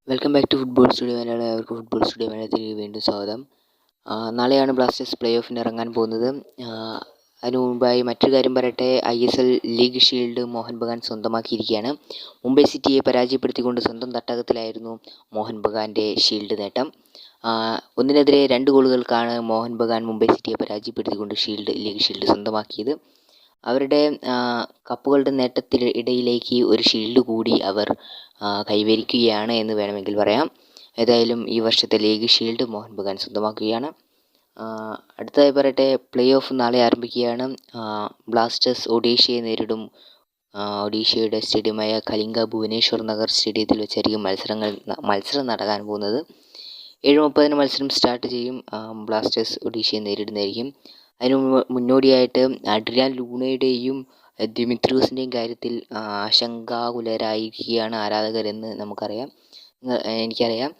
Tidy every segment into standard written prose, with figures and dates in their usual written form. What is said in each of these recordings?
Welcome back to football studio Malayalam. അവർക്ക് football studio മലയാളത്തിലേക്ക് വീണ്ടും സ്വാഗതം. നാളെയാണ് ബ്ലാസ്റ്റേഴ്സ് പ്ലേ ഓഫിന് ഇറങ്ങാൻ പോകുന്നത്. അതിനു മുമ്പായി മറ്റൊരു കാര്യം പറയട്ടെ. ISL league shield Mohun Bagan സ്വന്തമാക്കിയിരിക്കുകയാണ്. മുംബൈ സിറ്റിയെ പരാജയപ്പെടുത്തിക്കൊണ്ട് സ്വന്തം തട്ടകത്തിലായിരുന്നു മോഹൻ ബഗാൻ്റെ ഷീൽഡ് നേട്ടം. 1-നെതിരെ 2 ഗോളുകൾക്കാണ് മോഹൻ ബഗാൻ മുംബൈ സിറ്റിയെ പരാജയപ്പെടുത്തിക്കൊണ്ട് ലീഗ് ഷീൽഡ് സ്വന്തമാക്കിയത്. അവരുടെ കപ്പുകളുടെ നേട്ടത്തിനിടയിലേക്ക് ഒരു ഷീൽഡ് കൂടി അവർ കൈവരിക്കുകയാണ് എന്ന് വേണമെങ്കിൽ പറയാം. ഏതായാലും ഈ വർഷത്തെ ലീഗ് ഷീൽഡ് മോഹൻ ബഗാൻ സ്വന്തമാക്കുകയാണ്. അടുത്തതായി പറയട്ടെ, പ്ലേ ഓഫ് നാളെ ആരംഭിക്കുകയാണ്. ബ്ലാസ്റ്റേഴ്സ് ഒഡീഷയെ നേരിടും. ഒഡീഷയുടെ സ്റ്റേഡിയമായ കലിംഗ ഭുവനേശ്വർ നഗർ സ്റ്റേഡിയത്തിൽ വെച്ചായിരിക്കും മത്സരം നടക്കാൻ പോകുന്നത്. 7:30 മത്സരം സ്റ്റാർട്ട് ചെയ്യും. ബ്ലാസ്റ്റേഴ്സ് ഒഡീഷയെ നേരിടുന്നതായിരിക്കും. അതിനു മുന്നോടിയായിട്ട് അഡ്രിയാൻ ലൂണയുടെയും ദിമിത്രിയോസിൻ്റെയും കാര്യത്തിൽ ആശങ്കാകുലരായിരിക്കുകയാണ് ആരാധകരെന്ന് എനിക്കറിയാം.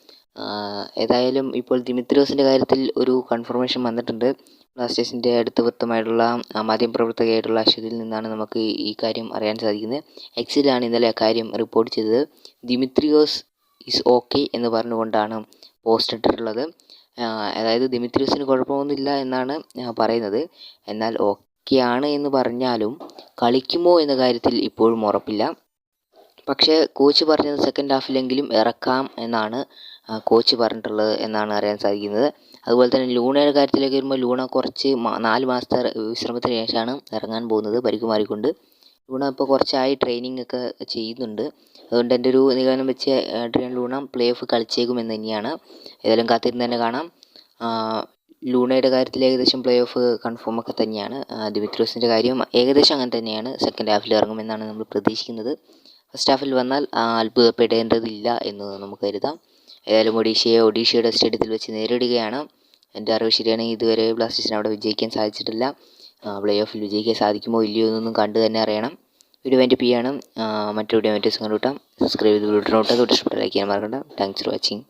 ഏതായാലും ഇപ്പോൾ ദിമിത്രിയോസിൻ്റെ കാര്യത്തിൽ ഒരു കൺഫർമേഷൻ വന്നിട്ടുണ്ട്. ബ്ലാസ്റ്റേഴ്സിൻ്റെ അടുത്ത വൃത്തമായിട്ടുള്ള മാധ്യമപ്രവർത്തകയായിട്ടുള്ള അശ്വതിൽ നിന്നാണ് നമുക്ക് ഈ കാര്യം അറിയാൻ സാധിക്കുന്നത്. എക്സിലാണ് ഇന്നലെ ആ കാര്യം റിപ്പോർട്ട് ചെയ്തത്. ദിമിത്രിയോസ് ഈസ് ഓക്കെ എന്ന് പറഞ്ഞുകൊണ്ടാണ് പോസ്റ്റ് ഇട്ടിട്ടുള്ളത്. അതായത് ദിമിത്രിയോസിന് കുഴപ്പമൊന്നുമില്ല എന്നാണ് പറയുന്നത്. എന്നാൽ ഓക്കെയാണ് എന്ന് പറഞ്ഞാലും കളിക്കുമോ എന്ന കാര്യത്തിൽ ഇപ്പോഴും ഉറപ്പില്ല. പക്ഷേ കോച്ച് പറഞ്ഞത് സെക്കൻഡ് ഹാഫിലെങ്കിലും ഇറക്കാം എന്നാണ് കോച്ച് പറഞ്ഞിട്ടുള്ളത് എന്നാണ് അറിയാൻ സാധിക്കുന്നത്. അതുപോലെ തന്നെ ലൂണയുടെ കാര്യത്തിലേക്ക് വരുമ്പോൾ ലൂണ കുറച്ച് 4 മാസത്തെ വിശ്രമത്തിന് ശേഷമാണ് ഇറങ്ങാൻ പോകുന്നത്, പരിക്ക് മാറിക്കൊണ്ട്. ലൂണ ഇപ്പോൾ കുറച്ചായി ട്രെയിനിങ് ഒക്കെ ചെയ്യുന്നുണ്ട്. അതുകൊണ്ട് എൻ്റെ ഒരു നിഗമനം വെച്ച് അഡ്രിയാൻ ലൂണ പ്ലേ ഓഫ് കളിച്ചേക്കുമെന്ന് തന്നെയാണ്. ഏതായാലും കാത്തിരുന്ന് തന്നെ കാണാം. ലൂണയുടെ കാര്യത്തിൽ ഏകദേശം പ്ലേ ഓഫ് കൺഫേം ഒക്കെ തന്നെയാണ്. ദിമിത്രിയോസിൻ്റെ കാര്യം ഏകദേശം അങ്ങനെ തന്നെയാണ്. സെക്കൻഡ് ഹാഫിൽ ഇറങ്ങുമെന്നാണ് നമ്മൾ പ്രതീക്ഷിക്കുന്നത്. ഫസ്റ്റ് ഹാഫിൽ വന്നാൽ അത്ഭുതപ്പെടേണ്ടതില്ല എന്ന് നമുക്ക് കരുതാം. ഏതായാലും ഒഡീഷയുടെ സ്റ്റേഡിയത്തിൽ വെച്ച് നേരിടുകയാണ്. എൻ്റെ അറിവ് ശരിയാണെങ്കിൽ ഇതുവരെ ബ്ലാസ്റ്റേഴ്സിന് അവിടെ വിജയിക്കാൻ സാധിച്ചിട്ടില്ല. പ്ലേ ഓഫിൽ വിജയിക്കാൻ സാധിക്കുമോ ഇല്ലയോ എന്നൊന്നും കണ്ടു തന്നെ അറിയണം. വീഡിയോ വൈൻഡപ്പ് ചെയ്യണം. മറ്റൊരു വീഡിയോ മറ്റു ദിവസം കണ്ടുകൂട്ടാം. സബ്സ്ക്രൈബ് ചെയ്ത് വീഡിയോ തൊട്ട് ഇഷ്ടപ്പെട്ട ലൈക്ക് ചെയ്യാൻ മറക്കണ്ട. Thanks for watching.